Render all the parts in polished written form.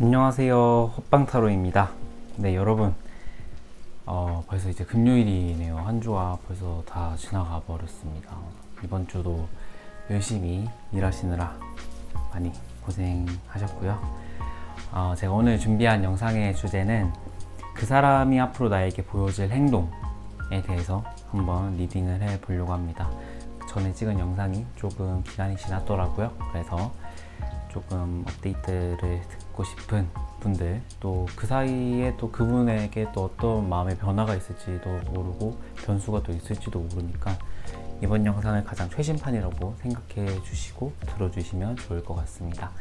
안녕하세요. 헛방타로입니다. 네, 여러분. 벌써 이제 금요일이네요. 한 주가 벌써 다 지나가 버렸습니다. 이번 주도 열심히 일하시느라 많이 고생하셨고요. 제가 오늘 준비한 영상의 주제는 그 사람이 앞으로 나에게 보여줄 행동에 대해서 한번 리딩을 해 보려고 합니다. 전에 찍은 영상이 조금 기간이 지났더라고요. 그래서 조금 업데이트를 듣고 싶은 분들, 또 그 사이에 또 그분에게 또 어떤 마음의 변화가 있을지도 모르고 변수가 또 있을지도 모르니까 이번 영상을 가장 최신판이라고 생각해 주시고 들어주시면 좋을 것 같습니다.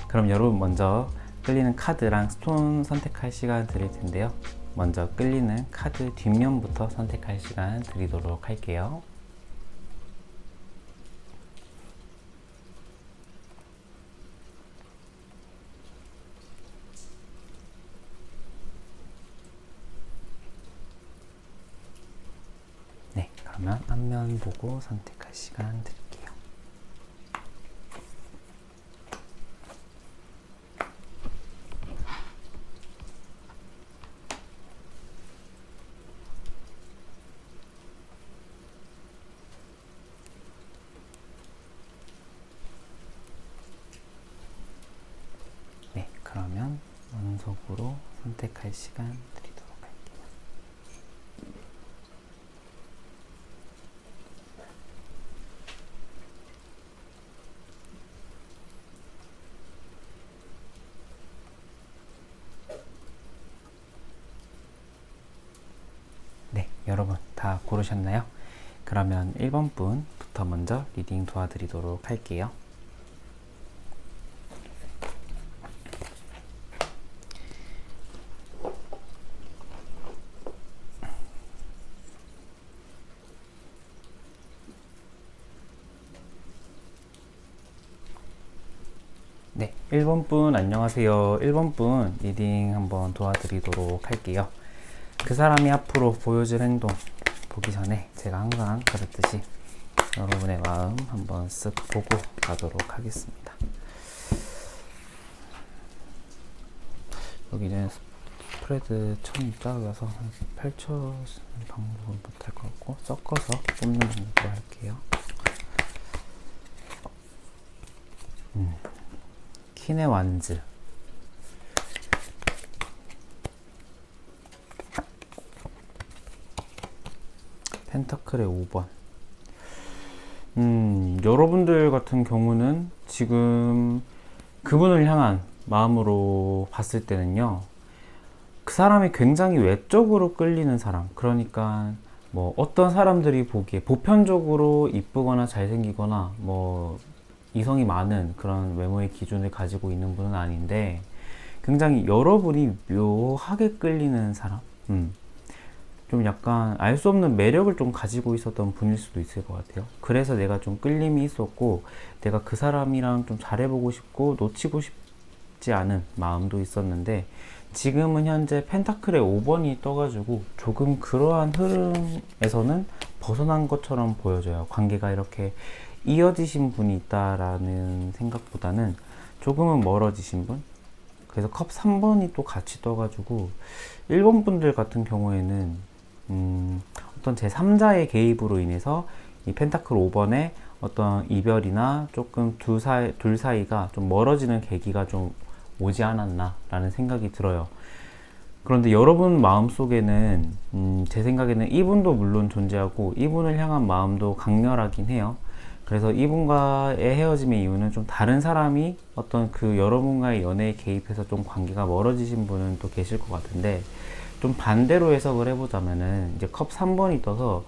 그럼 여러분, 먼저 끌리는 카드랑 스톤 선택할 시간 드릴 텐데요. 먼저 끌리는 카드 뒷면부터 선택할 시간 드리도록 할게요. 네, 그러면 앞면 보고 선택할 시간 드릴게요. 네, 그러면 원석으로 선택할 시간 드리도록 할게요. 네, 여러분 다 고르셨나요? 그러면 1번 분부터 먼저 리딩 도와드리도록 할게요. 네, 1번 분 안녕하세요. 1번 분 리딩 한번 도와드리도록 할게요. 그 사람이 앞으로 보여줄 행동 보기 전에 제가 항상 그랬듯이 여러분의 마음 한번 쓱 보고 가도록 하겠습니다. 여기는 스프레드 천이 작아서 펼쳐 방법은 못할 것 같고 섞어서 뽑는 방법으로 할게요. 퀸의 완즈, 펜타클의 5번. 여러분들 같은 경우는 지금 그분을 향한 마음으로 봤을 때는요, 그 사람이 굉장히 외적으로 끌리는 사람, 그러니까 뭐 어떤 사람들이 보기에 보편적으로 이쁘거나 잘생기거나 뭐 이성이 많은 그런 외모의 기준을 가지고 있는 분은 아닌데 굉장히 여러분이 묘하게 끌리는 사람, 좀 약간 알 수 없는 매력을 좀 가지고 있었던 분일 수도 있을 것 같아요. 그래서 내가 좀 끌림이 있었고 내가 그 사람이랑 좀 잘해보고 싶고 놓치고 싶지 않은 마음도 있었는데 지금은 현재 펜타클의 5번이 떠가지고 조금 그러한 흐름에서는 벗어난 것처럼 보여져요. 관계가 이렇게 이어지신 분이 있다라는 생각보다는 조금은 멀어지신 분. 그래서 컵 3번이 또 같이 떠가지고 1번 분들 같은 경우에는 어떤 제3자의 개입으로 인해서 이 펜타클 5번의 어떤 이별이나 조금 둘 사이가 좀 멀어지는 계기가 좀 오지 않았나 라는 생각이 들어요. 그런데 여러분 마음속에는 제 생각에는 이분도 물론 존재하고 이분을 향한 마음도 강렬하긴 해요. 그래서 이분과의 헤어짐의 이유는 좀 다른 사람이 어떤 그 여러분과의 연애에 개입해서 좀 관계가 멀어지신 분은 또 계실 것 같은데, 좀 반대로 해석을 해보자면은 이제 컵 3번이 떠서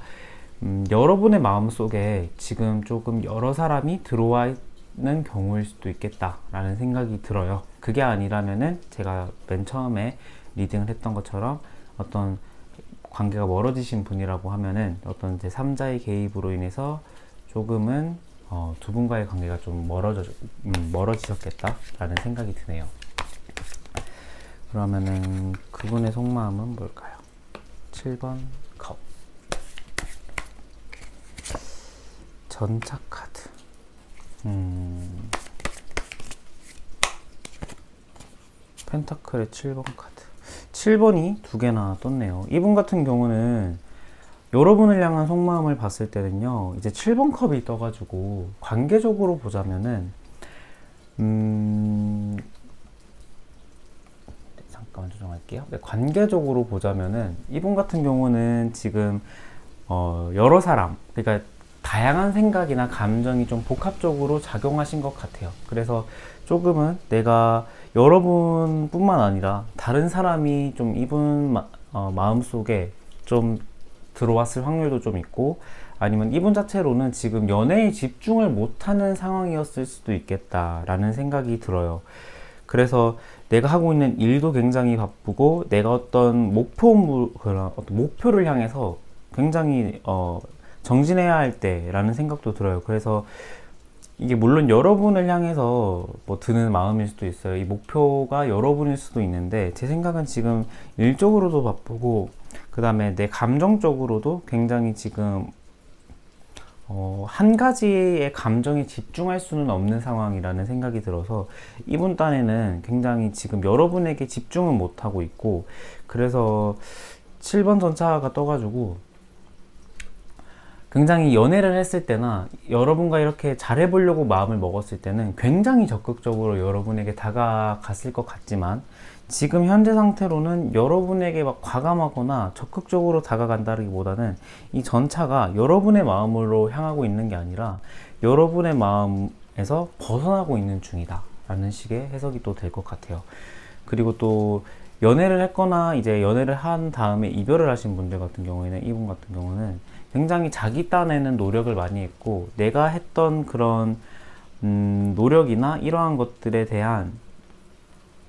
여러분의 마음속에 지금 조금 여러 사람이 들어와 있는 경우일 수도 있겠다라는 생각이 들어요. 그게 아니라면은 제가 맨 처음에 리딩을 했던 것처럼 어떤 관계가 멀어지신 분이라고 하면은 어떤 제3자의 개입으로 인해서 조금은 두 분과의 관계가 좀 멀어지셨겠다라는 생각이 드네요. 그러면은 그분의 속마음은 뭘까요? 7번 컵. 전차 카드. 펜타클의 7번 카드. 7번이 두 개나 떴네요. 이분 같은 경우는 여러분을 향한 속마음을 봤을 때는요, 이제 7번 컵이 떠가지고, 관계적으로 보자면은, 잠깐만 조정할게요. 네, 관계적으로 보자면은, 이분 같은 경우는 지금, 여러 사람, 그러니까 다양한 생각이나 감정이 좀 복합적으로 작용하신 것 같아요. 그래서 조금은 내가 여러분뿐만 아니라 다른 사람이 좀 이분 마음속에 좀 들어왔을 확률도 좀 있고, 아니면 이분 자체로는 지금 연애에 집중을 못하는 상황이었을 수도 있겠다라는 생각이 들어요. 그래서 내가 하고 있는 일도 굉장히 바쁘고, 내가 어떤 목표를 향해서 굉장히 정진해야 할 때라는 생각도 들어요. 그래서 이게 물론 여러분을 향해서 뭐 드는 마음일 수도 있어요. 이 목표가 여러분일 수도 있는데, 제 생각은 지금 일적으로도 바쁘고, 그 다음에 내 감정적으로도 굉장히 지금 한 가지의 감정에 집중할 수는 없는 상황이라는 생각이 들어서, 이분 딴에는 굉장히 지금 여러분에게 집중은 못하고 있고, 그래서 7번 전차가 떠가지고 굉장히 연애를 했을 때나 여러분과 이렇게 잘해보려고 마음을 먹었을 때는 굉장히 적극적으로 여러분에게 다가갔을 것 같지만, 지금 현재 상태로는 여러분에게 막 과감하거나 적극적으로 다가간다기보다는 이 전차가 여러분의 마음으로 향하고 있는 게 아니라 여러분의 마음에서 벗어나고 있는 중이다 라는 식의 해석이 또 될 것 같아요. 그리고 또 연애를 했거나 이제 연애를 한 다음에 이별을 하신 분들 같은 경우에는, 이분 같은 경우는 굉장히 자기 딴에는 노력을 많이 했고, 내가 했던 그런 노력이나 이러한 것들에 대한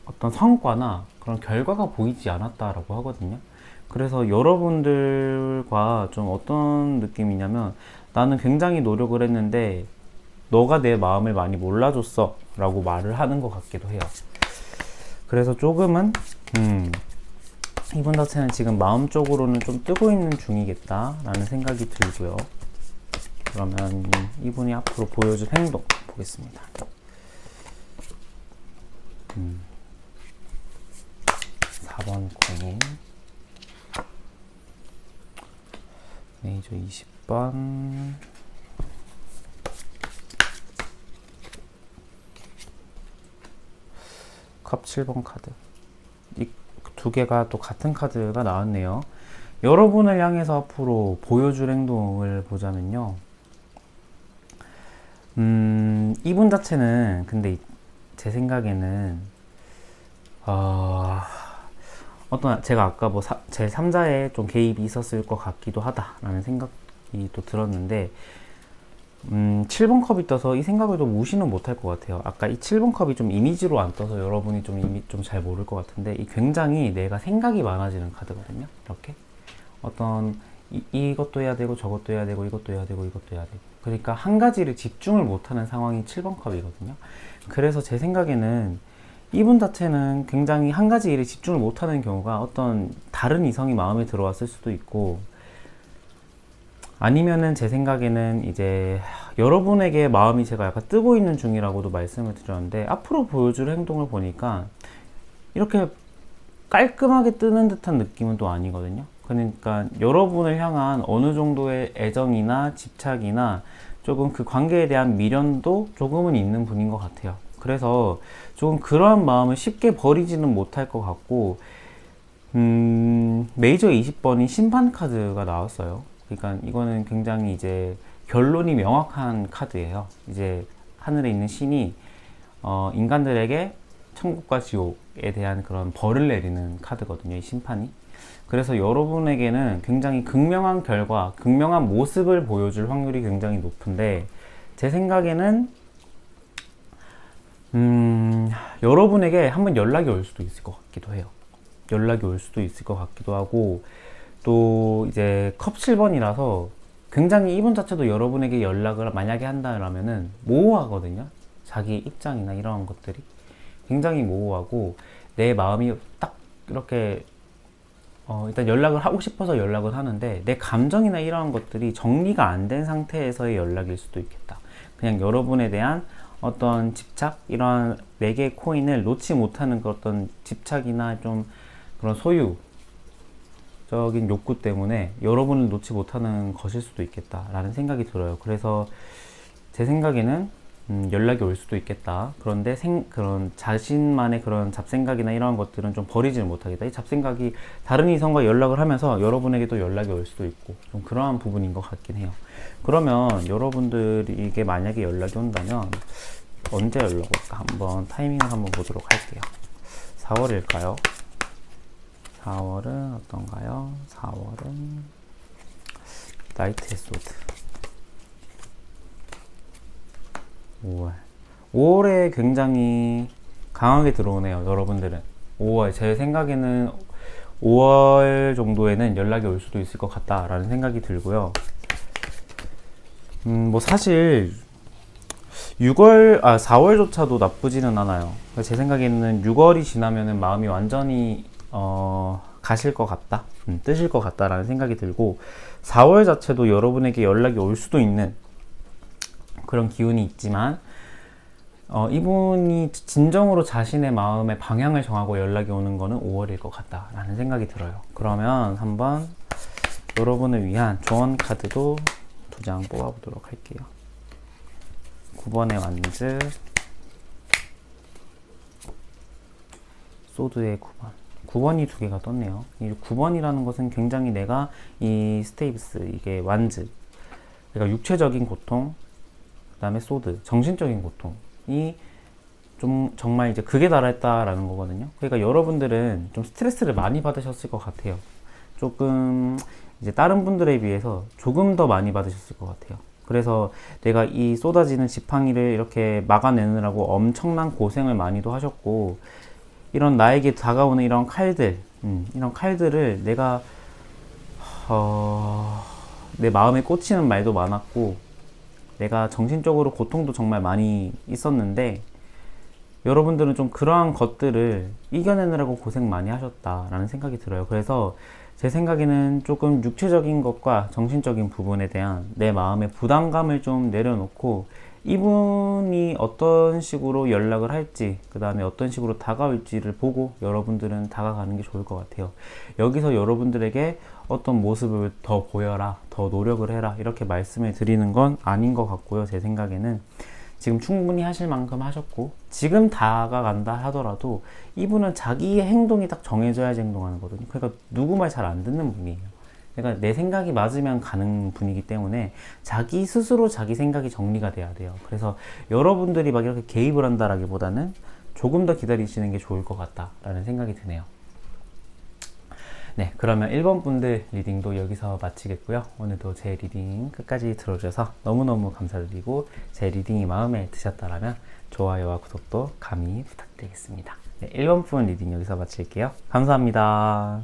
어떤 성과나 그런 결과가 보이지 않았다라고 하거든요. 그래서 여러분들과 좀 어떤 느낌이냐면, 나는 굉장히 노력을 했는데 너가 내 마음을 많이 몰라줬어 라고 말을 하는 것 같기도 해요. 그래서 조금은 이분 자체는 지금 마음적으로는 좀 뜨고 있는 중이겠다 라는 생각이 들고요. 그러면 이분이 앞으로 보여줄 행동 보겠습니다. 4번 고민, 메이저 20번, 컵 7번 카드. 이 두 개가 또 같은 카드가 나왔네요. 여러분을 향해서 앞으로 보여줄 행동을 보자면요, 이분 자체는 근데 제 생각에는 어떤 제가 아까 뭐 제 3자의 좀 개입이 있었을 것 같기도 하다라는 생각이 또 들었는데, 7번 컵이 떠서 이 생각을 좀 무시는 못할 것 같아요. 아까 이 7번 컵이 좀 이미지로 안 떠서 여러분이 좀 이미 좀 잘 모를 것 같은데, 이 굉장히 내가 생각이 많아지는 카드거든요. 이렇게 어떤 이것도 해야 되고 저것도 해야 되고 이것도 해야 되고 이것도 해야 되고, 그러니까 한 가지를 집중을 못하는 상황이 7번 컵이거든요. 그래서 제 생각에는 이분 자체는 굉장히 한 가지 일에 집중을 못하는 경우가 어떤 다른 이성이 마음에 들어왔을 수도 있고, 아니면은 제 생각에는 이제 여러분에게 마음이 제가 약간 뜨고 있는 중이라고도 말씀을 드렸는데, 앞으로 보여줄 행동을 보니까 이렇게 깔끔하게 뜨는 듯한 느낌은 또 아니거든요. 그러니까 여러분을 향한 어느 정도의 애정이나 집착이나 조금 그 관계에 대한 미련도 조금은 있는 분인 것 같아요. 그래서 조금 그러한 마음을 쉽게 버리지는 못할 것 같고, 메이저 20번이 심판 카드가 나왔어요. 그러니까 이거는 굉장히 이제 결론이 명확한 카드예요. 이제 하늘에 있는 신이 인간들에게 천국과 지옥에 대한 그런 벌을 내리는 카드거든요, 이 심판이. 그래서 여러분에게는 굉장히 극명한 결과, 극명한 모습을 보여줄 확률이 굉장히 높은데, 제 생각에는 여러분에게 한번 연락이 올 수도 있을 것 같기도 해요. 연락이 올 수도 있을 것 같기도 하고, 또 이제 컵 7번이라서 굉장히 이분 자체도 여러분에게 연락을 만약에 한다면은 모호하거든요. 자기 입장이나 이런 것들이 굉장히 모호하고, 내 마음이 딱 이렇게 일단 연락을 하고 싶어서 연락을 하는데, 내 감정이나 이런 것들이 정리가 안 된 상태에서의 연락일 수도 있겠다. 그냥 여러분에 대한 어떤 집착, 이런 4개의 코인을 놓지 못하는 그 어떤 집착이나 좀 그런 소유적인 욕구 때문에 여러분을 놓지 못하는 것일 수도 있겠다라는 생각이 들어요. 그래서 제 생각에는 연락이 올 수도 있겠다. 그런데 그런 자신만의 그런 잡생각이나 이런 것들은 좀 버리지를 못하겠다. 이 잡생각이 다른 이성과 연락을 하면서 여러분에게도 연락이 올 수도 있고, 좀 그러한 부분인 것 같긴 해요. 그러면 여러분들에게 만약에 연락이 온다면 언제 연락 올까? 한번 타이밍을 한번 보도록 할게요. 4월일까요? 4월은 어떤가요? 4월은 나이트의 소드. 5월. 5월에 굉장히 강하게 들어오네요, 여러분들은. 5월, 제 생각에는 5월 정도에는 연락이 올 수도 있을 것 같다라는 생각이 들고요. 뭐 사실 4월조차도 나쁘지는 않아요. 제 생각에는 6월이 지나면은 마음이 완전히 가실 것 같다, 뜨실 것 같다라는 생각이 들고, 4월 자체도 여러분에게 연락이 올 수도 있는 그런 기운이 있지만, 이분이 진정으로 자신의 마음의 방향을 정하고 연락이 오는 거는 5월일 것 같다라는 생각이 들어요. 그러면 한번 여러분을 위한 조언 카드도 2장 뽑아보도록 할게요. 9번의 완즈, 소드의 9번. 9번이 2개가 떴네요. 이 9번이라는 것은 굉장히 내가 이 스테이브스, 이게 완즈, 그러니까 육체적인 고통, 그 다음에 소드, 정신적인 고통이 좀 정말 이제 극에 달했다라는 거거든요. 그러니까 여러분들은 좀 스트레스를 많이 받으셨을 것 같아요. 조금 이제 다른 분들에 비해서 조금 더 많이 받으셨을 것 같아요. 그래서 내가 이 쏟아지는 지팡이를 이렇게 막아내느라고 엄청난 고생을 많이도 하셨고, 이런 나에게 다가오는 이런 칼들, 이런 칼들을 내가 내 마음에 꽂히는 말도 많았고, 내가 정신적으로 고통도 정말 많이 있었는데, 여러분들은 좀 그러한 것들을 이겨내느라고 고생 많이 하셨다라는 생각이 들어요. 그래서 제 생각에는 조금 육체적인 것과 정신적인 부분에 대한 내 마음의 부담감을 좀 내려놓고, 이분이 어떤 식으로 연락을 할지, 그 다음에 어떤 식으로 다가올지를 보고 여러분들은 다가가는 게 좋을 것 같아요. 여기서 여러분들에게 어떤 모습을 더 보여라, 더 노력을 해라, 이렇게 말씀을 드리는 건 아닌 것 같고요. 제 생각에는 지금 충분히 하실 만큼 하셨고, 지금 다가간다 하더라도 이분은 자기의 행동이 딱 정해져야지 행동하는 거거든요. 그러니까 누구 말 잘 안 듣는 분이에요. 그러니까 내 생각이 맞으면 가는 분이기 때문에 자기 스스로 자기 생각이 정리가 돼야 돼요. 그래서 여러분들이 막 이렇게 개입을 한다라기보다는 조금 더 기다리시는 게 좋을 것 같다라는 생각이 드네요. 네, 그러면 1번 분들 리딩도 여기서 마치겠고요. 오늘도 제 리딩 끝까지 들어주셔서 너무너무 감사드리고, 제 리딩이 마음에 드셨다면 좋아요와 구독도 감히 부탁드리겠습니다. 네, 1번 분 리딩 여기서 마칠게요. 감사합니다.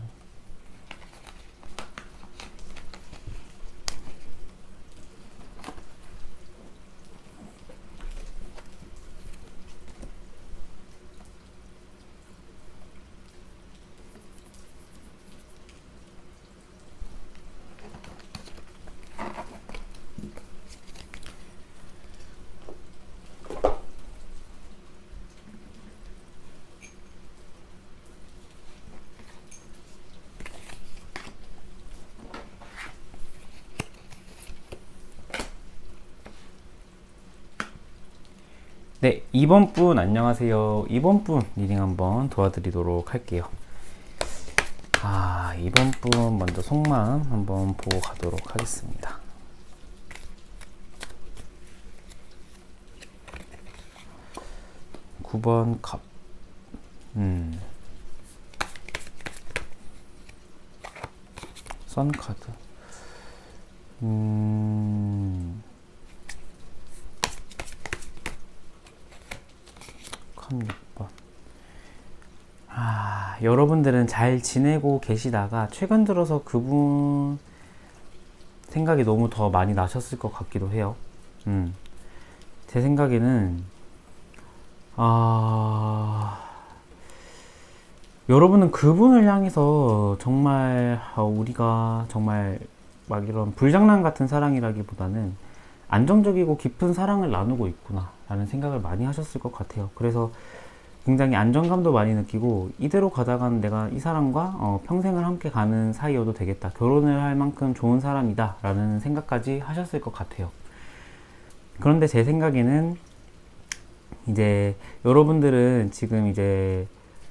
네, 2번 분 안녕하세요. 2번 분 리딩 한번 도와드리도록 할게요. 2번 분 먼저 속마음 한번 보고 가도록 하겠습니다. 구 번 컵. 선 카드. 컵 6번. 여러분들은 잘 지내고 계시다가 최근 들어서 그분 생각이 너무 더 많이 나셨을 것 같기도 해요. 제 생각에는 여러분은 그분을 향해서 정말 우리가 정말 막 이런 불장난 같은 사랑이라기보다는 안정적이고 깊은 사랑을 나누고 있구나, 라는 생각을 많이 하셨을 것 같아요. 그래서 굉장히 안정감도 많이 느끼고 이대로 가다간 내가 이 사람과 평생을 함께 가는 사이여도 되겠다, 결혼을 할 만큼 좋은 사람이다 라는 생각까지 하셨을 것 같아요. 그런데 제 생각에는 이제 여러분들은 지금 이제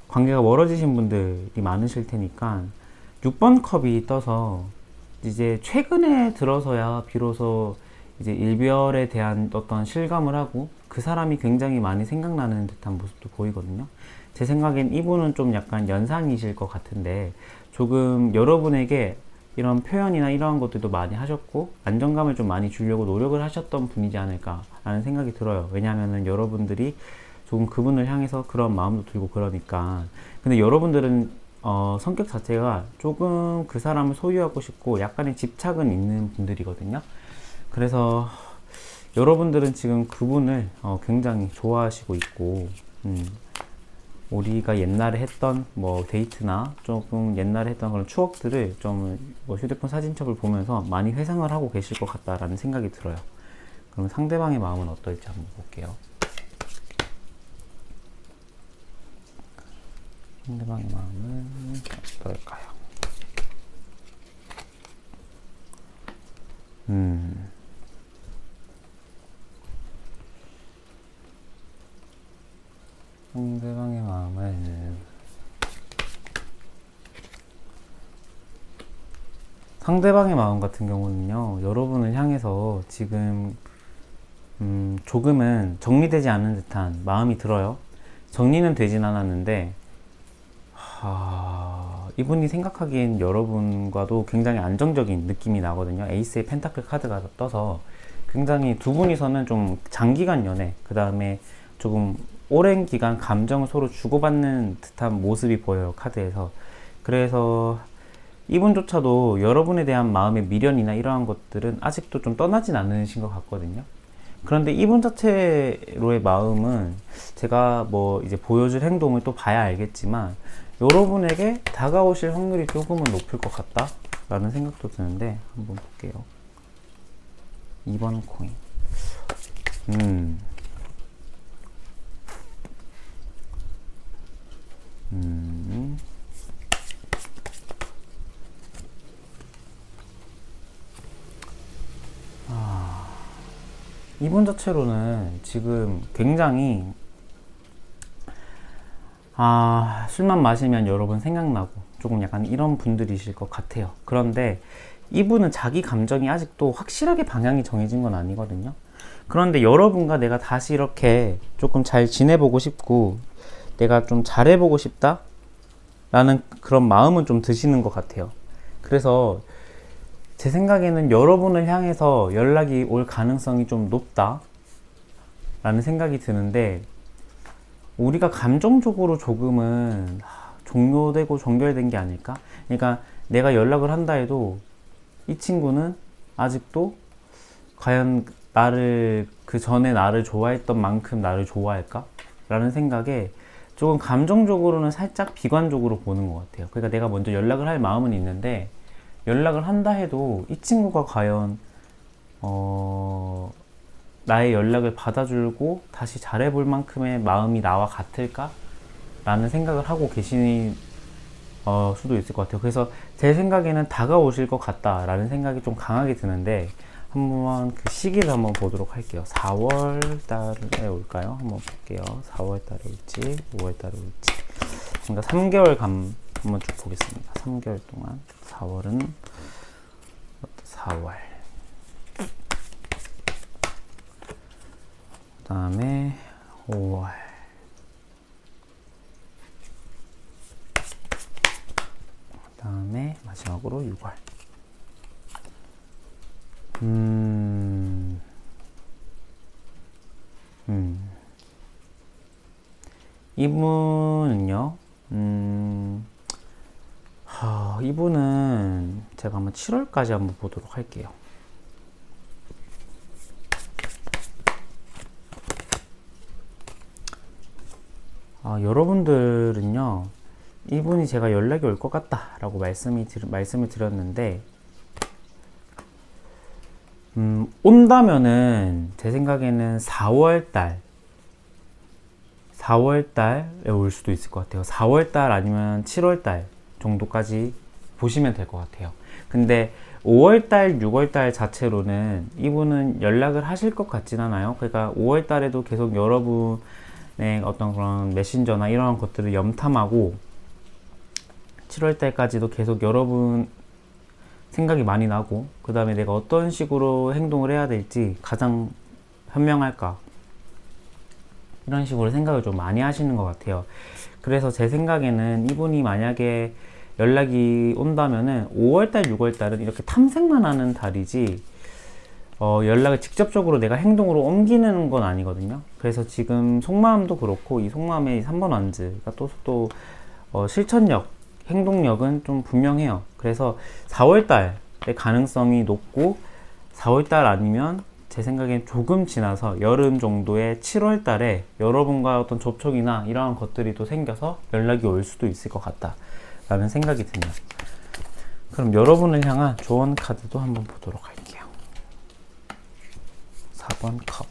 관계가 멀어지신 분들이 많으실 테니까 6번 컵이 떠서 이제 최근에 들어서야 비로소 이제 일별에 대한 어떤 실감을 하고 그 사람이 굉장히 많이 생각나는 듯한 모습도 보이거든요. 제 생각엔 이분은 좀 약간 연상이실 것 같은데 조금 여러분에게 이런 표현이나 이러한 것들도 많이 하셨고 안정감을 좀 많이 주려고 노력을 하셨던 분이지 않을까라는 생각이 들어요. 왜냐하면은 여러분들이 조금 그분을 향해서 그런 마음도 들고 그러니까. 근데 여러분들은 성격 자체가 조금 그 사람을 소유하고 싶고 약간의 집착은 있는 분들이거든요. 그래서 여러분들은 지금 그분을 굉장히 좋아하시고 있고, 우리가 옛날에 했던 뭐 데이트나 조금 옛날에 했던 그런 추억들을 좀 뭐 휴대폰 사진첩을 보면서 많이 회상을 하고 계실 것 같다라는 생각이 들어요. 그럼 상대방의 마음은 어떨지 한번 볼게요. 상대방의 마음은 어떨까요? 상대방의 마음은 상대방의 마음 같은 경우는요, 여러분을 향해서 지금 조금은 정리되지 않은 듯한 마음이 들어요. 정리는 되진 않았는데 이분이 생각하기엔 여러분과도 굉장히 안정적인 느낌이 나거든요. 에이스의 펜타클 카드가 떠서 굉장히 두 분이서는 좀 장기간 연애, 그 다음에 조금 오랜 기간 감정을 서로 주고받는 듯한 모습이 보여요, 카드에서. 그래서 이분조차도 여러분에 대한 마음의 미련이나 이러한 것들은 아직도 좀 떠나진 않으신 것 같거든요. 그런데 이분 자체로의 마음은 제가 뭐 이제 보여줄 행동을 또 봐야 알겠지만 여러분에게 다가오실 확률이 조금은 높을 것 같다 라는 생각도 드는데 한번 볼게요. 2번 코인. 이분 자체로는 지금 굉장히 술만 마시면 여러분 생각나고 조금 약간 이런 분들이실 것 같아요. 그런데 이분은 자기 감정이 아직도 확실하게 방향이 정해진 건 아니거든요. 그런데 여러분과 내가 다시 이렇게 조금 잘 지내보고 싶고 내가 좀 잘해보고 싶다 라는 그런 마음은 좀 드시는 것 같아요. 그래서 제 생각에는 여러분을 향해서 연락이 올 가능성이 좀 높다 라는 생각이 드는데, 우리가 감정적으로 조금은 종료되고 종결된 게 아닐까? 그러니까 내가 연락을 한다 해도 이 친구는 아직도 과연 나를, 그 전에 나를 좋아했던 만큼 나를 좋아할까? 라는 생각에 조금 감정적으로는 살짝 비관적으로 보는 것 같아요. 그러니까 내가 먼저 연락을 할 마음은 있는데 연락을 한다 해도 이 친구가 과연 나의 연락을 받아주고 다시 잘해볼 만큼의 마음이 나와 같을까? 라는 생각을 하고 계신 수도 있을 것 같아요. 그래서 제 생각에는 다가오실 것 같다라는 생각이 좀 강하게 드는데 한번 그 시기를 한번 보도록 할게요. 4월 달에 올까요? 한번 볼게요. 4월 달에 올지 5월 달에 올지. 그러니까 3개월 한번 쭉 보겠습니다. 3개월 동안 4월은 4월, 그 다음에 5월, 그 다음에 마지막으로 6월. 이분은요, 이분은 제가 한번 7월까지 한번 보도록 할게요. 여러분들은요, 이분이 제가 연락이 올 것 같다 라고 말씀을 드렸는데, 온다면은 제 생각에는 4월달 4월 달에 올 수도 있을 것 같아요. 4월 달 아니면 7월 달 정도까지 보시면 될 것 같아요. 근데 5월 달, 6월 달 자체로는 이분은 연락을 하실 것 같진 않아요. 그러니까 5월 달에도 계속 여러분의 어떤 그런 메신저나 이런 것들을 염탐하고 7월 달까지도 계속 여러분 생각이 많이 나고, 그 다음에 내가 어떤 식으로 행동을 해야 될지 가장 현명할까, 이런 식으로 생각을 좀 많이 하시는 것 같아요. 그래서 제 생각에는 이분이 만약에 연락이 온다면은 5월달, 6월달은 이렇게 탐색만 하는 달이지, 연락을 직접적으로 내가 행동으로 옮기는 건 아니거든요. 그래서 지금 속마음도 그렇고, 이 속마음의 3번 완즈가 또 실천력, 행동력은 좀 분명해요. 그래서 4월달의 가능성이 높고, 4월달 아니면 제 생각엔 조금 지나서 여름 정도의 7월 달에 여러분과 어떤 접촉이나 이러한 것들이 또 생겨서 연락이 올 수도 있을 것 같다 라는 생각이 드네요. 그럼 여러분을 향한 조언 카드도 한번 보도록 할게요. 4번 컵,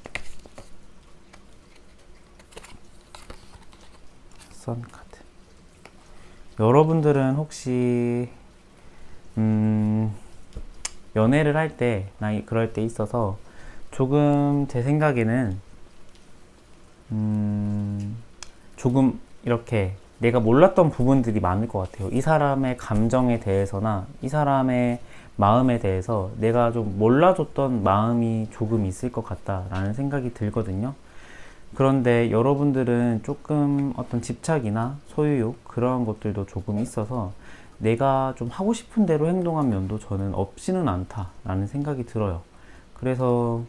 선 카드. 여러분들은 혹시 연애를 할 때, 나 그럴 때 있어서 조금 제 생각에는 조금 이렇게 내가 몰랐던 부분들이 많을 것 같아요. 이 사람의 감정에 대해서나 이 사람의 마음에 대해서 내가 좀 몰라줬던 마음이 조금 있을 것 같다라는 생각이 들거든요. 그런데 여러분들은 조금 어떤 집착이나 소유욕 그러한 것들도 조금 있어서 내가 좀 하고 싶은 대로 행동한 면도 저는 없지는 않다라는 생각이 들어요. 그래서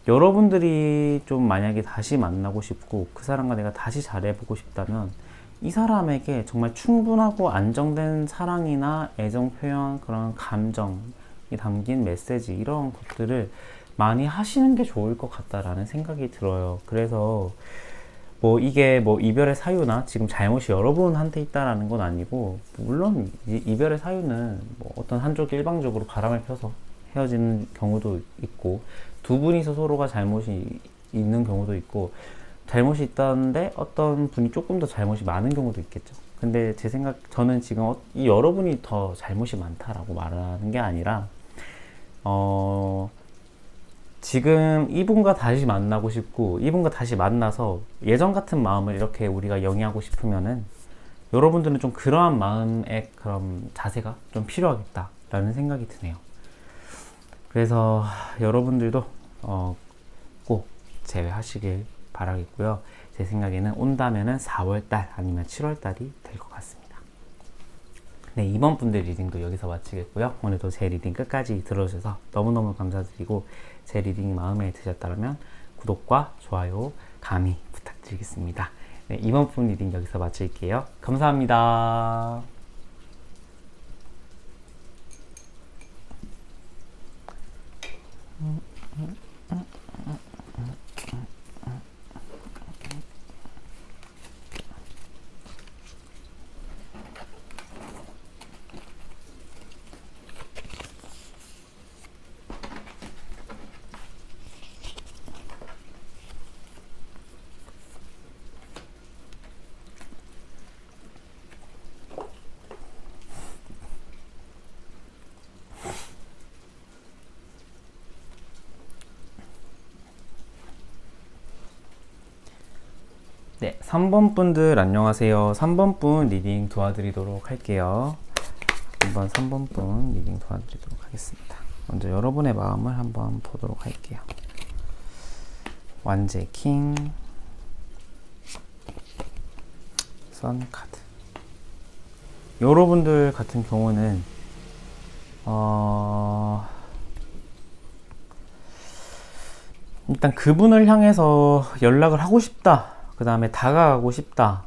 여러분들이 좀 만약에 다시 만나고 싶고 그 사람과 내가 다시 잘해보고 싶다면 이 사람에게 정말 충분하고 안정된 사랑이나 애정 표현, 그런 감정이 담긴 메시지, 이런 것들을 많이 하시는 게 좋을 것 같다라는 생각이 들어요. 그래서 뭐 이게 뭐 이별의 사유나 지금 잘못이 여러분한테 있다라는 건 아니고, 물론 이별의 사유는 뭐 어떤 한쪽이 일방적으로 바람을 펴서 헤어지는 경우도 있고, 두 분이서 서로가 잘못이 있는 경우도 있고, 잘못이 있다는데 어떤 분이 조금 더 잘못이 많은 경우도 있겠죠. 근데 제 생각, 저는 지금 이 여러분이 더 잘못이 많다라고 말하는 게 아니라, 지금 이분과 다시 만나고 싶고 이분과 다시 만나서 예전 같은 마음을 이렇게 우리가 영위하고 싶으면은 여러분들은 좀 그러한 마음의 그런 자세가 좀 필요하겠다라는 생각이 드네요. 그래서 여러분들도 꼭 제외하시길 바라겠고요. 제 생각에는 온다면은 4월달 아니면 7월달이 될 것 같습니다. 네, 이번 분들 리딩도 여기서 마치겠고요. 오늘도 제 리딩 끝까지 들어주셔서 너무너무 감사드리고, 제 리딩이 마음에 드셨다면 구독과 좋아요 감히 부탁드리겠습니다. 네, 이번 분 리딩 여기서 마칠게요. 감사합니다. 네, 3번 분들 안녕하세요. 3번 분 리딩 도와드리도록 할게요. 한번 3번 분 리딩 도와드리도록 하겠습니다. 먼저 여러분의 마음을 한번 보도록 할게요. 완제 킹, 선 카드. 여러분들 같은 경우는 일단 그분을 향해서 연락을 하고 싶다, 그 다음에 다가가고 싶다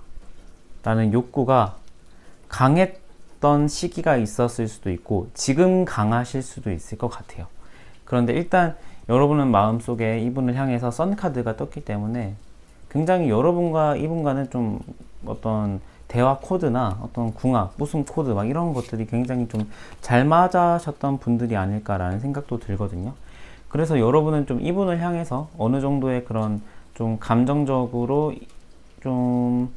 라는 욕구가 강했던 시기가 있었을 수도 있고 지금 강하실 수도 있을 것 같아요. 그런데 일단 여러분은 마음속에 이분을 향해서 썬카드가 떴기 때문에 굉장히 여러분과 이분과는 좀 어떤 대화 코드나 어떤 궁합, 웃음 코드 막 이런 것들이 굉장히 좀 잘 맞으셨던 분들이 아닐까라는 생각도 들거든요. 그래서 여러분은 좀 이분을 향해서 어느 정도의 그런 좀 감정적으로 좀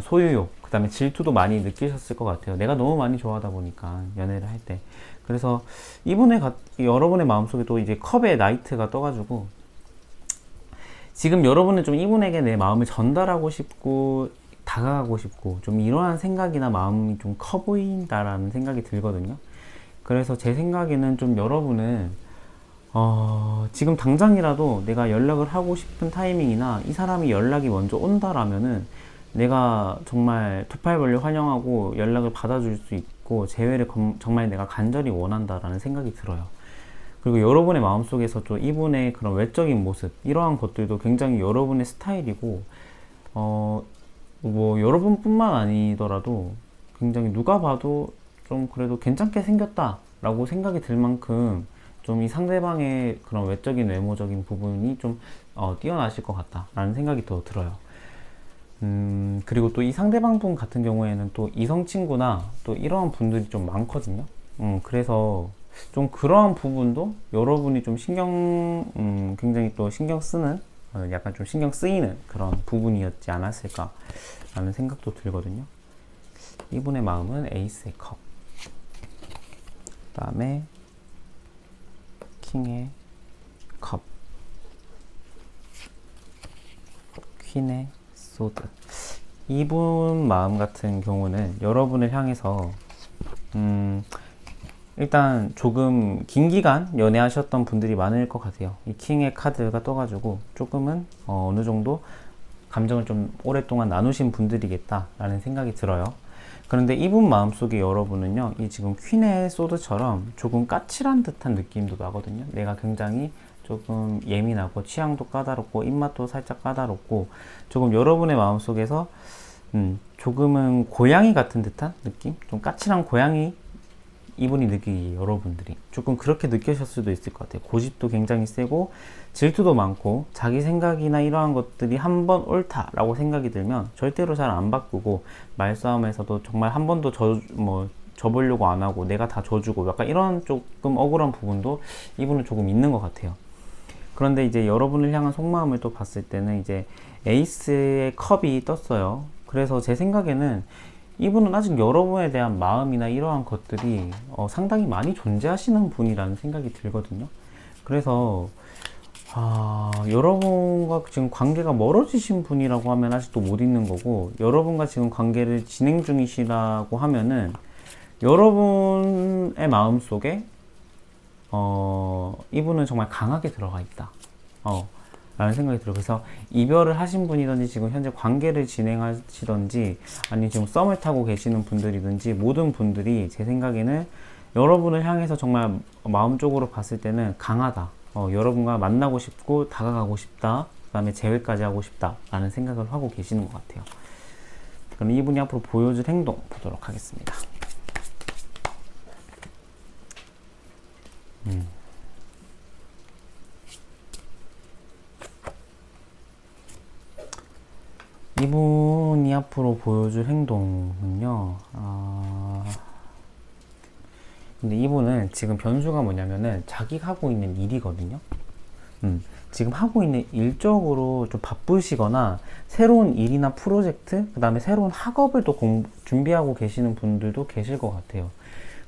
소유욕, 그 다음에 질투도 많이 느끼셨을 것 같아요. 내가 너무 많이 좋아하다 보니까 연애를 할 때. 그래서 여러분의 마음속에 또 이제 컵의 나이트가 떠가지고 지금 여러분은 좀 이분에게 내 마음을 전달하고 싶고 다가가고 싶고 좀 이러한 생각이나 마음이 좀 커 보인다라는 생각이 들거든요. 그래서 제 생각에는 좀 여러분은 지금 당장이라도 내가 연락을 하고 싶은 타이밍이나 이 사람이 연락이 먼저 온다라면은 내가 정말 두 팔 벌려 환영하고 연락을 받아줄 수 있고 재회를 정말 내가 간절히 원한다라는 생각이 들어요. 그리고 여러분의 마음속에서 또 이분의 그런 외적인 모습 이러한 것들도 굉장히 여러분의 스타일이고 뭐 여러분뿐만 아니더라도 굉장히 누가 봐도 좀 그래도 괜찮게 생겼다 라고 생각이 들 만큼 좀 이 상대방의 그런 외적인 외모적인 부분이 좀 뛰어나실 것 같다 라는 생각이 더 들어요. 그리고 또 이 상대방 분 같은 경우에는 또 이성 친구나 또 이러한 분들이 좀 많거든요. 그래서 좀 그러한 부분도 여러분이 좀 굉장히 또 신경 쓰는, 약간 좀 신경 쓰이는 그런 부분이었지 않았을까 라는 생각도 들거든요. 이분의 마음은 에이스의 컵, 그 다음에 킹의 컵, 퀸의 소드. 이분 마음 같은 경우는 여러분을 향해서 일단 조금 긴 기간 연애하셨던 분들이 많을 것 같아요. 이 킹의 카드가 떠가지고 조금은 어느 정도 감정을 좀 오랫동안 나누신 분들이겠다라는 생각이 들어요. 그런데 이분 마음속에 여러분은요, 이 지금 퀸의 소드처럼 조금 까칠한 듯한 느낌도 나거든요. 내가 굉장히 조금 예민하고 취향도 까다롭고 입맛도 살짝 까다롭고 조금 여러분의 마음속에서 조금은 고양이 같은 듯한 느낌? 좀 까칠한 고양이 이분이 느끼기 여러분들이 조금 그렇게 느끼실 수도 있을 것 같아요. 고집도 굉장히 세고 질투도 많고 자기 생각이나 이러한 것들이 한 번 옳다라고 생각이 들면 절대로 잘 안 바꾸고 말싸움에서도 정말 한 번도 져보려고 안 하고 내가 다 져주고 약간 이런 조금 억울한 부분도 이분은 조금 있는 것 같아요. 그런데 이제 여러분을 향한 속마음을 또 봤을 때는 이제 에이스의 컵이 떴어요. 그래서 제 생각에는 이분은 아직 여러분에 대한 마음이나 이러한 것들이 상당히 많이 존재하시는 분이라는 생각이 들거든요. 그래서 여러분과 지금 관계가 멀어지신 분이라고 하면 아직도 못 있는 거고, 여러분과 지금 관계를 진행 중이시라고 하면은 여러분의 마음속에 이분은 정말 강하게 들어가 있다 라는 생각이 들어요. 그래서 이별을 하신 분이든지 지금 현재 관계를 진행하시든지 아니 지금 썸을 타고 계시는 분들이든지 모든 분들이 제 생각에는 여러분을 향해서 정말 마음적으로 봤을 때는 강하다, 여러분과 만나고 싶고 다가가고 싶다, 그 다음에 재회까지 하고 싶다 라는 생각을 하고 계시는 것 같아요. 그럼 이분이 앞으로 보여줄 행동 보도록 하겠습니다. 이분이 앞으로 보여줄 행동은요, 근데 이분은 지금 변수가 뭐냐면은 자기가 하고 있는 일이거든요. 지금 하고 있는 일적으로 좀 바쁘시거나 새로운 일이나 프로젝트, 그 다음에 새로운 학업을 또 준비하고 계시는 분들도 계실 것 같아요.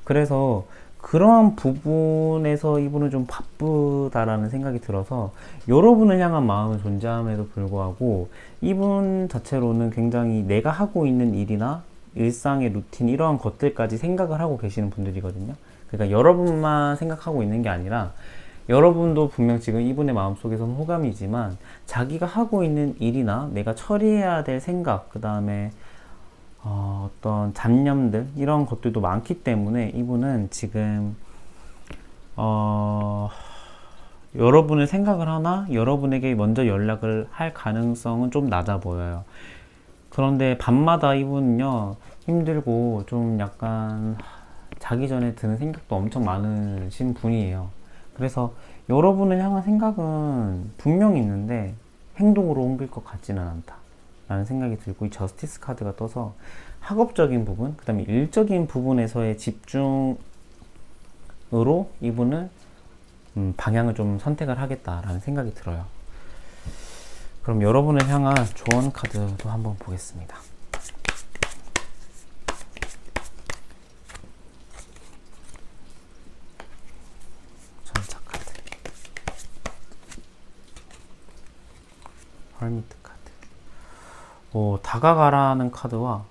그래서 그러한 부분에서 이분은 좀 바쁘다라는 생각이 들어서 여러분을 향한 마음은 존재함에도 불구하고 이분 자체로는 굉장히 내가 하고 있는 일이나 일상의 루틴 이러한 것들까지 생각을 하고 계시는 분들이거든요. 그러니까 여러분만 생각하고 있는 게 아니라 여러분도 분명 지금 이분의 마음속에서는 호감이지만 자기가 하고 있는 일이나 내가 처리해야 될 생각, 그 다음에 어떤 잡념들 이런 것들도 많기 때문에 이분은 지금 여러분을 생각을 하나 여러분에게 먼저 연락을 할 가능성은 좀 낮아 보여요. 그런데 밤마다 이분은요 힘들고 좀 약간 자기 전에 드는 생각도 엄청 많으신 분이에요. 그래서 여러분을 향한 생각은 분명히 있는데 행동으로 옮길 것 같지는 않다 라는 생각이 들고, 이 저스티스 카드가 떠서 학업적인 부분, 그 다음에 일적인 부분에서의 집중으로 이분은 방향을 좀 선택을 하겠다라는 생각이 들어요. 그럼 여러분을 향한 조언 카드도 한번 보겠습니다. 전차 카드, 헐미트 카드. 다가가라는 카드와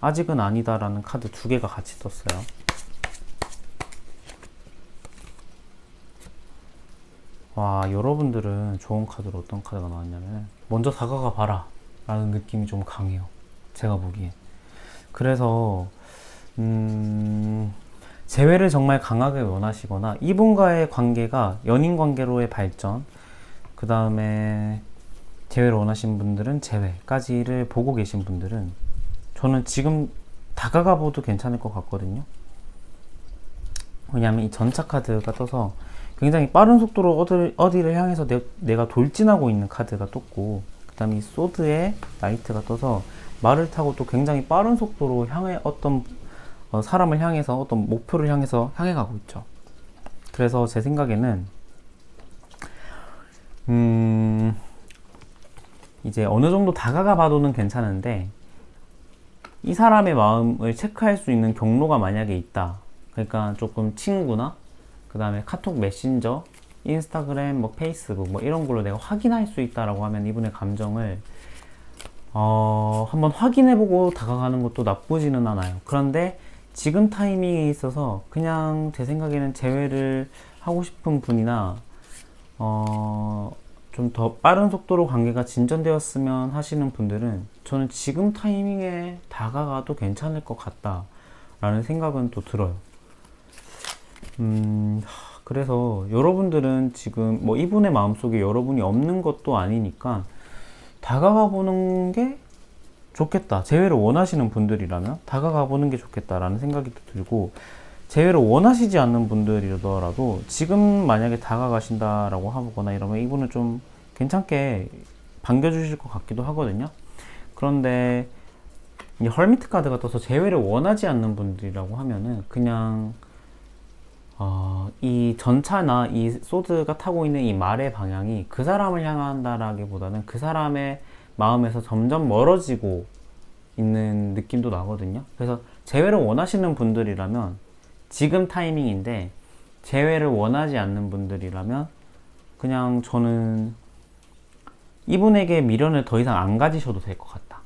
아직은 아니다라는 카드 두 개가 같이 떴어요. 와, 여러분들은 좋은 카드로 어떤 카드가 나왔냐면 먼저 다가가 봐라 라는 느낌이 좀 강해요, 제가 보기엔. 그래서 재회를 정말 강하게 원하시거나 이분과의 관계가 연인 관계로의 발전, 그 다음에 재회를 원하시는 분들은 재회까지를 보고 계신 분들은 저는 지금 다가가 봐도 괜찮을 것 같거든요. 왜냐하면 이 전차 카드가 떠서 굉장히 빠른 속도로 어디를 향해서 내가 돌진하고 있는 카드가 떴고, 그 다음에 이 소드에 나이트가 떠서 말을 타고 또 굉장히 빠른 속도로 어떤 사람을 향해서, 어떤 목표를 향해서 향해 가고 있죠. 그래서 제 생각에는 이제 어느 정도 다가가 봐도는 괜찮은데 이 사람의 마음을 체크할 수 있는 경로가 만약에 있다. 그러니까 조금 친구나 그 다음에 카톡 메신저, 인스타그램, 뭐 페이스북 뭐 이런 걸로 내가 확인할 수 있다라고 하면 이분의 감정을 한번 확인해보고 다가가는 것도 나쁘지는 않아요. 그런데 지금 타이밍에 있어서 그냥 제 생각에는 재회를 하고 싶은 분이나 좀 더 빠른 속도로 관계가 진전되었으면 하시는 분들은 저는 지금 타이밍에 다가가도 괜찮을 것 같다라는 생각은 또 들어요. 그래서 여러분들은 지금 뭐 이분의 마음속에 여러분이 없는 것도 아니니까 다가가 보는 게 좋겠다. 재회를 원하시는 분들이라면 다가가 보는 게 좋겠다라는 생각이 들고, 재회를 원하시지 않는 분들이더라도 지금 만약에 다가가신다라고 하거나 이러면 이분은 좀 괜찮게 반겨주실 것 같기도 하거든요. 그런데 이 헐미트 카드가 떠서 재회를 원하지 않는 분들이라고 하면은 그냥 이 전차나 이 소드가 타고 있는 이 말의 방향이 그 사람을 향한다라기보다는 그 사람의 마음에서 점점 멀어지고 있는 느낌도 나거든요. 그래서 재회를 원하시는 분들이라면 지금 타이밍인데, 재회를 원하지 않는 분들이라면 그냥 저는 이분에게 미련을 더 이상 안 가지셔도 될 것 같다.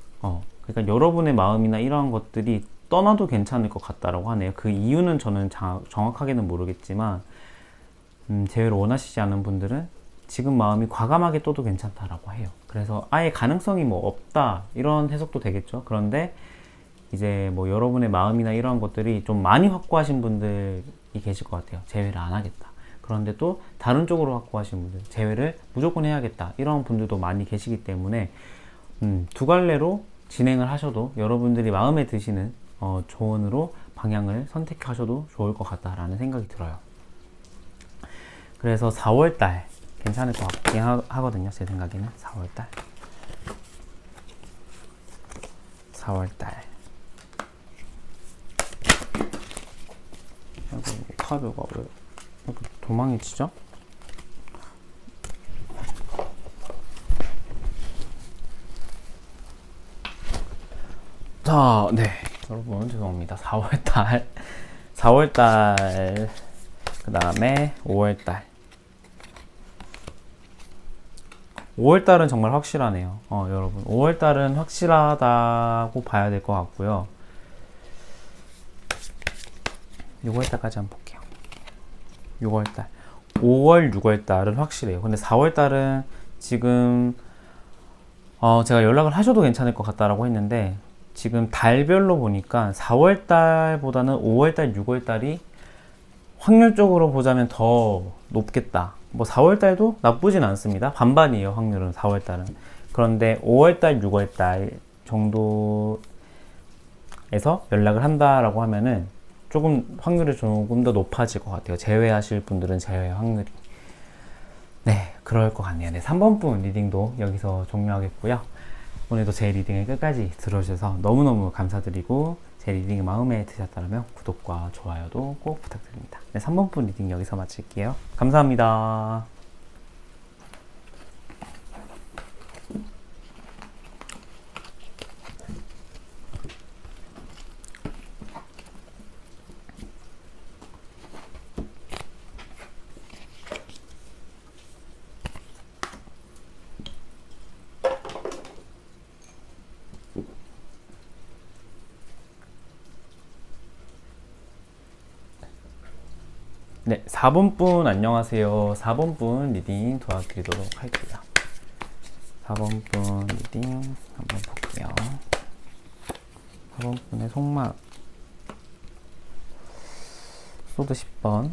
그러니까 여러분의 마음이나 이러한 것들이 떠나도 괜찮을 것 같다라고 하네요. 그 이유는 저는 정확하게는 모르겠지만 재회를 원하시지 않는 분들은 지금 마음이 과감하게 떠도 괜찮다라고 해요. 그래서 아예 가능성이 뭐 없다 이런 해석도 되겠죠. 그런데 이제 뭐 여러분의 마음이나 이러한 것들이 좀 많이 확고하신 분들이 계실 것 같아요. 재회를 안 하겠다. 그런데 또 다른 쪽으로 확고하신 분들, 재회를 무조건 해야겠다 이런 분들도 많이 계시기 때문에 두 갈래로 진행을 하셔도 여러분들이 마음에 드시는 조언으로 방향을 선택하셔도 좋을 것 같다라는 생각이 들어요. 그래서 4월달 괜찮을 것 같긴 하거든요. 제 생각에는 4월달 4월달 카드가 왜 이렇게 도망이 치죠? 자, 네. 여러분, 죄송합니다. 4월달, 그 다음에 5월달. 5월달은 정말 확실하네요. 여러분. 5월달은 확실하다고 봐야 될 것 같고요. 6월달까지 한번 볼게요. 6월달. 5월, 6월달은 확실해요. 근데 4월달은 지금, 제가 연락을 하셔도 괜찮을 것 같다라고 했는데, 지금 달별로 보니까 4월달보다는 5월달, 6월달이 확률적으로 보자면 더 높겠다. 뭐 4월달도 나쁘진 않습니다. 반반이에요, 확률은 4월달은. 그런데 5월달, 6월달 정도에서 연락을 한다라고 하면은 조금 확률이 조금 더 높아질 것 같아요. 재회하실 분들은 재회 확률이. 네, 그럴 것 같네요. 네, 3번 분 리딩도 여기서 종료하겠고요. 오늘도 제 리딩을 끝까지 들어주셔서 너무너무 감사드리고, 제 리딩이 마음에 드셨다면 구독과 좋아요도 꼭 부탁드립니다. 네, 3번 분 리딩 여기서 마칠게요. 감사합니다. 네, 4번 분 안녕하세요. 4번 분 리딩 도와드리도록 할게요. 4번 분 리딩 한번 볼게요. 4번 분의 속마음. 소드 10번.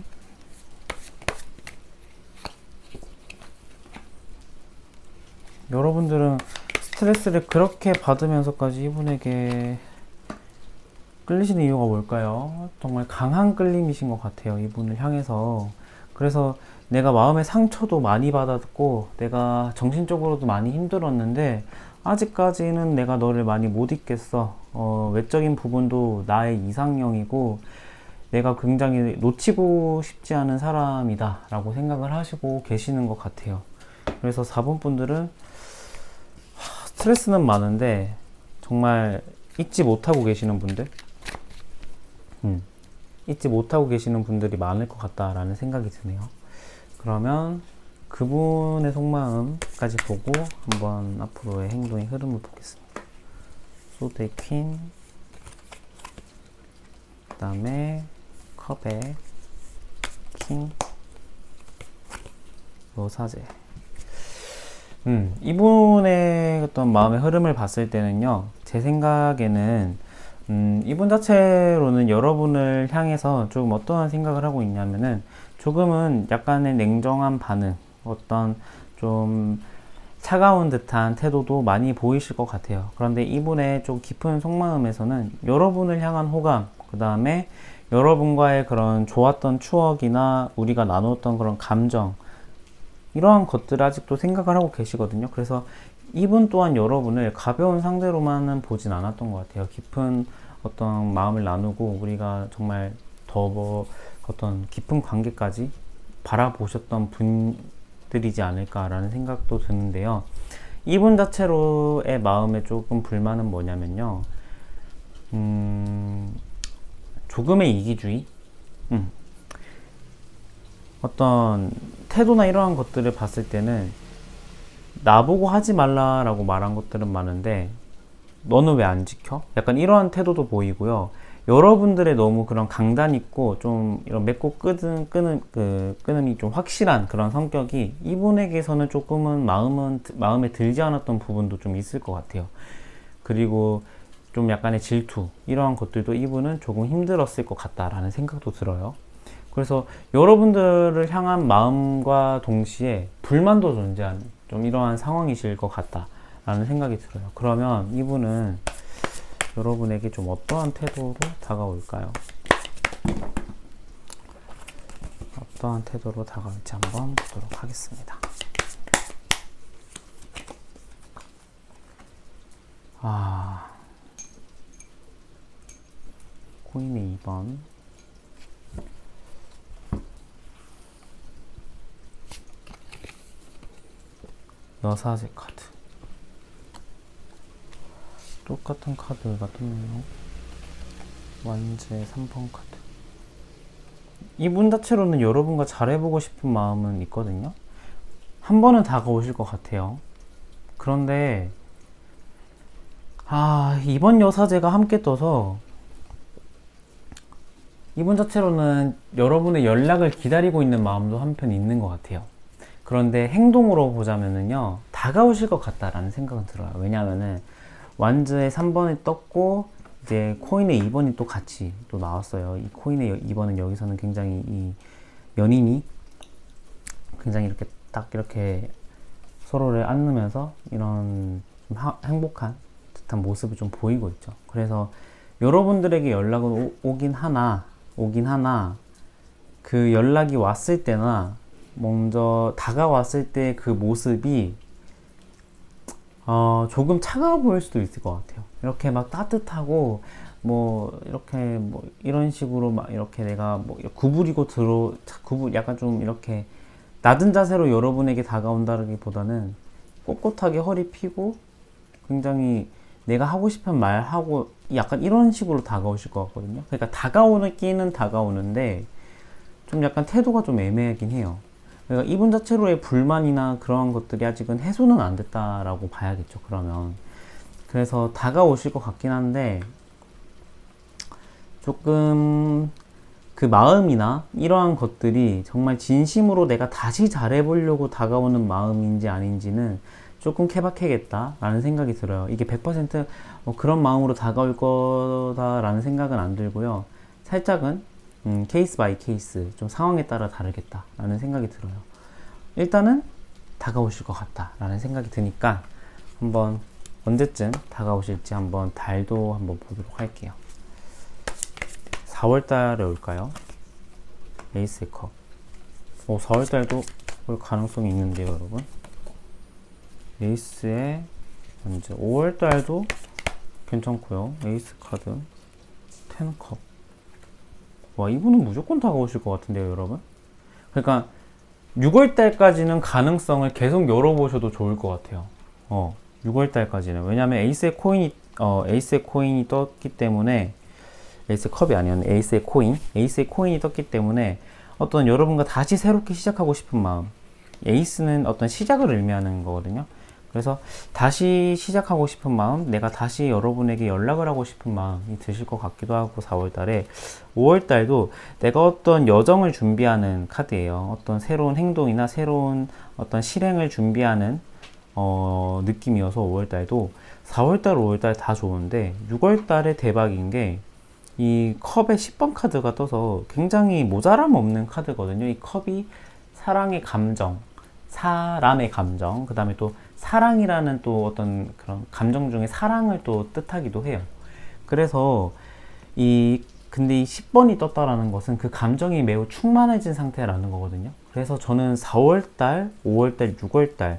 여러분들은 스트레스를 그렇게 받으면서까지 이분에게 끌리시는 이유가 뭘까요? 정말 강한 끌림이신 것 같아요. 이분을 향해서. 그래서 내가 마음의 상처도 많이 받았고, 내가 정신적으로도 많이 힘들었는데, 아직까지는 내가 너를 많이 못 잊겠어. 외적인 부분도 나의 이상형이고, 내가 굉장히 놓치고 싶지 않은 사람이다. 라고 생각을 하시고 계시는 것 같아요. 그래서 4번 분들은 스트레스는 많은데, 정말 잊지 못하고 계시는 분들? 잊지 못하고 계시는 분들이 많을 것 같다라는 생각이 드네요. 그러면 그분의 속마음까지 보고 한번 앞으로의 행동의 흐름을 보겠습니다. 소드의 퀸, 그 다음에 컵의 킹, 여사제. 이분의 어떤 마음의 흐름을 봤을 때는요, 제 생각에는 이분 자체로는 여러분을 향해서 조금 어떠한 생각을 하고 있냐면은 조금은 약간의 냉정한 반응, 어떤 좀 차가운 듯한 태도도 많이 보이실 것 같아요. 그런데 이분의 좀 깊은 속마음에서는 여러분을 향한 호감, 그 다음에 여러분과의 그런 좋았던 추억이나 우리가 나눴던 그런 감정, 이러한 것들을 아직도 생각을 하고 계시거든요. 그래서 이분 또한 여러분을 가벼운 상대로만은 보진 않았던 것 같아요. 깊은 어떤 마음을 나누고 우리가 정말 더 어떤 깊은 관계까지 바라보셨던 분들이지 않을까라는 생각도 드는데요. 이분 자체로의 마음에 조금 불만은 뭐냐면요. 조금의 이기주의? 어떤 태도나 이러한 것들을 봤을 때는 나보고 하지 말라라고 말한 것들은 많은데 너는 왜 안 지켜? 약간 이러한 태도도 보이고요. 여러분들의 너무 그런 강단 있고 좀 이런 맺고 끊음이 좀 확실한 그런 성격이 이분에게서는 조금은 마음에 들지 않았던 부분도 좀 있을 것 같아요. 그리고 좀 약간의 질투 이러한 것들도 이분은 조금 힘들었을 것 같다라는 생각도 들어요. 그래서 여러분들을 향한 마음과 동시에 불만도 존재하는 좀 이러한 상황이실 것 같다라는 생각이 들어요. 그러면 이분은 여러분에게 좀 어떠한 태도로 다가올까요? 어떠한 태도로 다가올지 한번 보도록 하겠습니다. 코인의 2번, 여사제 카드. 똑같은 카드가 떴네요. 완즈의 3번 카드. 이분 자체로는 여러분과 잘해보고 싶은 마음은 있거든요. 한 번은 다가오실 것 같아요. 그런데 이번 여사제가 함께 떠서 이분 자체로는 여러분의 연락을 기다리고 있는 마음도 한편 있는 것 같아요. 그런데 행동으로 보자면은요, 다가오실 것 같다라는 생각은 들어요. 왜냐하면은 완즈의 3번이 떴고 이제 코인의 2번이 또 같이 또 나왔어요. 이 코인의 2번은 여기서는 굉장히 이 연인이 굉장히 이렇게 딱 이렇게 서로를 안으면서 이런 좀 행복한 듯한 모습을 좀 보이고 있죠. 그래서 여러분들에게 연락은 오긴 하나 그 연락이 왔을 때나 먼저 다가왔을 때 그 모습이 조금 차가워 보일 수도 있을 것 같아요. 이렇게 막 따뜻하고 이렇게 이런 식으로 막 이렇게 내가 구부리고 약간 좀 이렇게 낮은 자세로 여러분에게 다가온다기보다는 꼿꼿하게 허리 펴고 굉장히 내가 하고 싶은 말 하고 약간 이런 식으로 다가오실 것 같거든요. 그러니까 다가오는 다가오는데 좀 약간 태도가 좀 애매하긴 해요. 그러니까 이분 자체로의 불만이나 그런 것들이 아직은 해소는 안 됐다라고 봐야겠죠. 그러면 그래서 다가오실 것 같긴 한데 조금 그 마음이나 이러한 것들이 정말 진심으로 내가 다시 잘해보려고 다가오는 마음인지 아닌지는 조금 케바케겠다라는 생각이 들어요. 이게 100% 그런 마음으로 다가올 거다라는 생각은 안 들고요. 살짝은 케이스 바이 케이스, 좀 상황에 따라 다르겠다라는 생각이 들어요. 일단은 다가오실 것 같다라는 생각이 드니까 한번 언제쯤 다가오실지 한번 달도 한번 보도록 할게요. 4월달에 올까요? 에이스의 컵. 4월달도 올 가능성이 있는데요, 여러분. 에이스의 먼저 5월달도 괜찮고요. 에이스 카드, 10컵. 와, 이분은 무조건 다가오실 것 같은데요, 여러분. 그러니까 6월달까지는 가능성을 계속 열어보셔도 좋을 것 같아요. 6월달까지는. 왜냐면 에이스의 코인이 떴기 때문에, 에이스 컵이 아니었네. 에이스의 코인이 떴기 때문에 어떤 여러분과 다시 새롭게 시작하고 싶은 마음. 에이스는 어떤 시작을 의미하는 거거든요. 그래서 다시 시작하고 싶은 마음, 내가 다시 여러분에게 연락을 하고 싶은 마음이 드실 것 같기도 하고, 4월달에. 5월달도 내가 어떤 여정을 준비하는 카드예요. 어떤 새로운 행동이나 새로운 어떤 실행을 준비하는 느낌이어서 5월달도. 4월달, 5월달 다 좋은데 6월달에 대박인 게 이 컵에 10번 카드가 떠서 굉장히 모자람 없는 카드거든요. 이 컵이 사랑의 감정, 사람의 감정, 그 다음에 또 사랑이라는 또 어떤 그런 감정 중에 사랑을 또 뜻하기도 해요. 그래서 근데 이 10번이 떴다라는 것은 그 감정이 매우 충만해진 상태라는 거거든요. 그래서 저는 4월달, 5월달, 6월달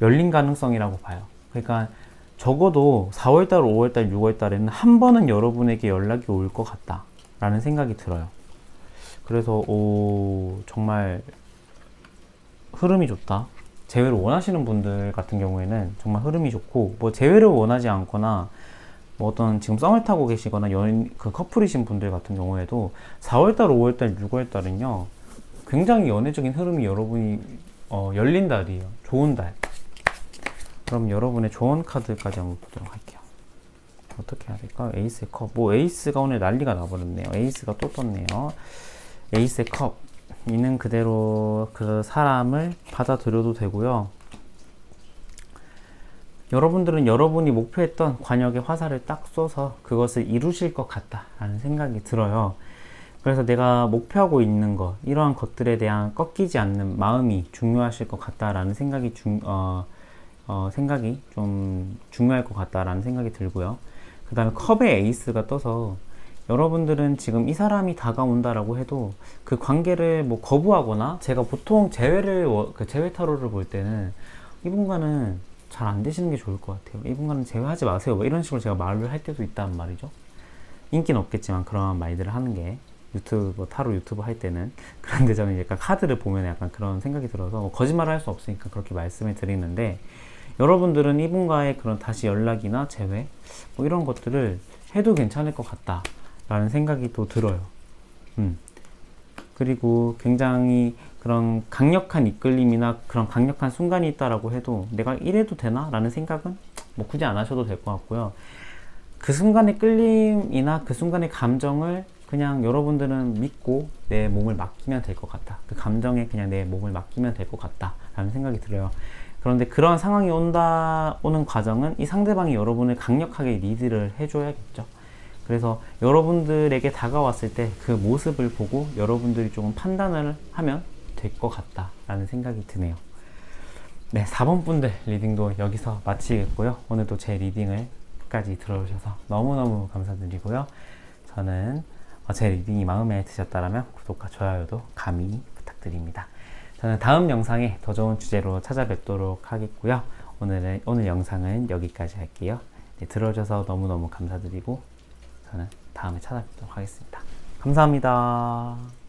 열린 가능성이라고 봐요. 그러니까 적어도 4월달, 5월달, 6월달에는 한 번은 여러분에게 연락이 올 것 같다 라는 생각이 들어요. 그래서 정말 흐름이 좋다. 재회를 원하시는 분들 같은 경우에는 정말 흐름이 좋고, 뭐 재회를 원하지 않거나 뭐 어떤 지금 썸을 타고 계시거나 그 커플이신 분들 같은 경우에도 4월달, 5월달, 6월달은요 굉장히 연애적인 흐름이 여러분이 열린 달이에요. 좋은 달. 그럼 여러분의 조언 카드까지 한번 보도록 할게요. 어떻게 해야 될까? 에이스의 컵. 에이스가 오늘 난리가 나버렸네요. 에이스가 또 떴네요. 에이스의 컵. 있는 그대로 그 사람을 받아들여도 되고요. 여러분들은 여러분이 목표했던 관역의 화살을 딱 쏘서 그것을 이루실 것 같다라는 생각이 들어요. 그래서 내가 목표하고 있는 것, 이러한 것들에 대한 꺾이지 않는 마음이 중요하실 것 같다라는 생각이 생각이 좀 중요할 것 같다라는 생각이 들고요. 그 다음에 컵의 에이스가 떠서 여러분들은 지금 이 사람이 다가온다라고 해도 그 관계를 뭐 거부하거나, 제가 보통 재회 타로를 볼 때는 이분과는 잘 안 되시는 게 좋을 것 같아요. 이분과는 재회하지 마세요. 뭐 이런 식으로 제가 말을 할 때도 있단 말이죠. 인기는 없겠지만 그런 말들을 하는 게 타로 유튜브 할 때는. 그런데 저는 약간 카드를 보면 약간 그런 생각이 들어서 거짓말을 할 수 없으니까 그렇게 말씀을 드리는데, 여러분들은 이분과의 그런 다시 연락이나 재회 뭐 이런 것들을 해도 괜찮을 것 같다 라는 생각이 또 들어요. 그리고 굉장히 그런 강력한 이끌림이나 그런 강력한 순간이 있다라고 해도 내가 이래도 되나? 라는 생각은 뭐 굳이 안 하셔도 될 것 같고요. 그 순간의 끌림이나 그 순간의 감정을 그냥 여러분들은 믿고 내 몸을 맡기면 될 것 같다. 그 감정에 그냥 내 몸을 맡기면 될 것 같다 라는 생각이 들어요. 그런데 그런 상황이 오는 과정은 이 상대방이 여러분을 강력하게 리드를 해줘야겠죠. 그래서 여러분들에게 다가왔을 때 그 모습을 보고 여러분들이 조금 판단을 하면 될 것 같다 라는 생각이 드네요. 네, 4번 분들 리딩도 여기서 마치겠고요. 오늘도 제 리딩을 끝까지 들어주셔서 너무너무 감사드리고요. 저는 제 리딩이 마음에 드셨다면 구독과 좋아요도 감히 부탁드립니다. 저는 다음 영상에 더 좋은 주제로 찾아뵙도록 하겠고요. 오늘 영상은 여기까지 할게요. 네, 들어주셔서 너무너무 감사드리고 저는 다음에 찾아뵙도록 하겠습니다. 감사합니다.